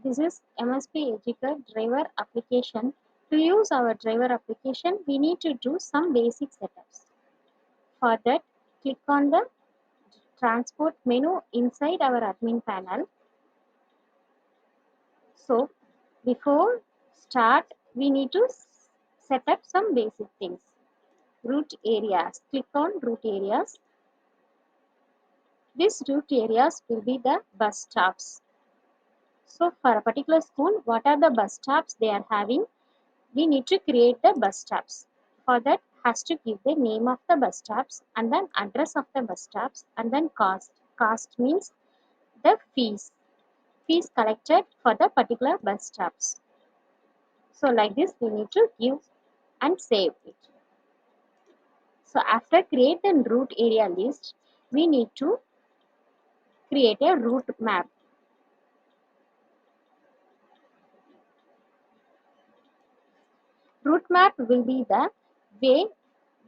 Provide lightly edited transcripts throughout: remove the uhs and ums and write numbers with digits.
This is MSPEducare driver application. To use our driver application, we need to do some basic setups. For that, click on the transport menu inside our admin panel. So, before start, we need to set up some basic things. Route areas. Click on route areas. These route areas will be the bus stops. So, for a particular school, what are the bus stops they are having? We need to create the bus stops. For that, has to give the name of the bus stops and then address of the bus stops and then cost. Cost means the fees collected for the particular bus stops. So like this, we need to give and save it. So after create the route area list, we need to create a route map. Route map will be the way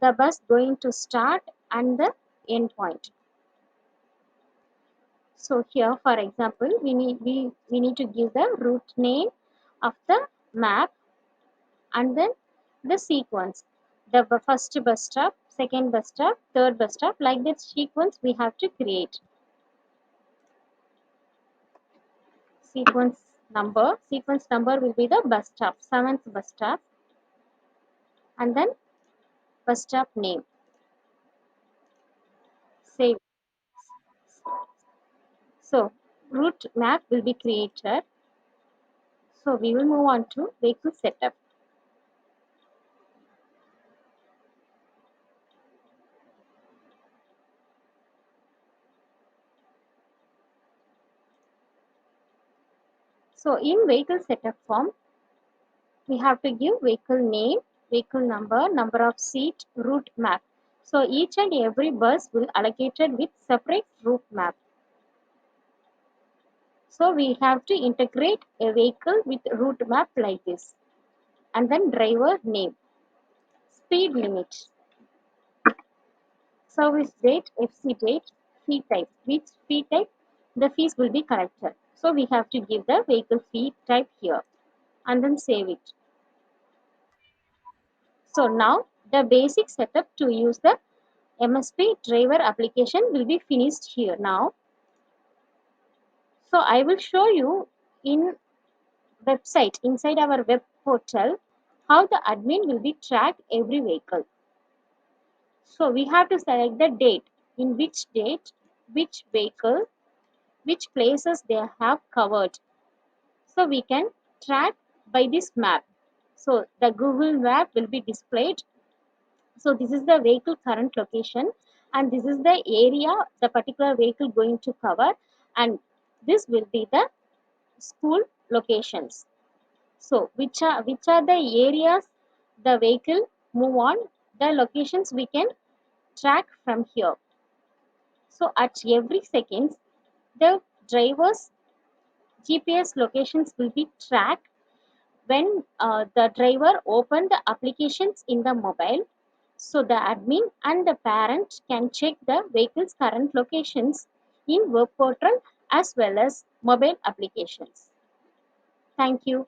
the bus going to start and the end point. So here, for example, we need to give the route name of the map and then the sequence. The first bus stop, second bus stop, third bus stop, like that sequence we have to create. Sequence number will be the bus stop, seventh bus stop, and then bus stop name. Save. So route map will be created. So we will move on to vehicle setup. So in vehicle setup form, we have to give vehicle name, vehicle number, number of seat, route map. So each and every bus will allocated with separate route map. So we have to integrate a vehicle with route map like this. And then driver name, speed limit, service date, FC date, fee type. Which fee type? The fees will be collected. So we have to give the vehicle fee type here and then save it. So now the basic setup to use the MSP driver application will be finished here now. So I will show you in website inside our web portal how the admin will be tracked every vehicle. So we have to select the date, in which date, which vehicle, which places they have covered. So we can track by this map. So the Google map will be displayed. So this is the vehicle current location and this is the area the particular vehicle going to cover, and this will be the school locations. So which are the areas the vehicle move on, the locations we can track from here. So at every second, the driver's GPS locations will be tracked when the driver open the applications in the mobile. So the admin and the parent can check the vehicle's current locations in web portal as well as mobile applications. Thank you.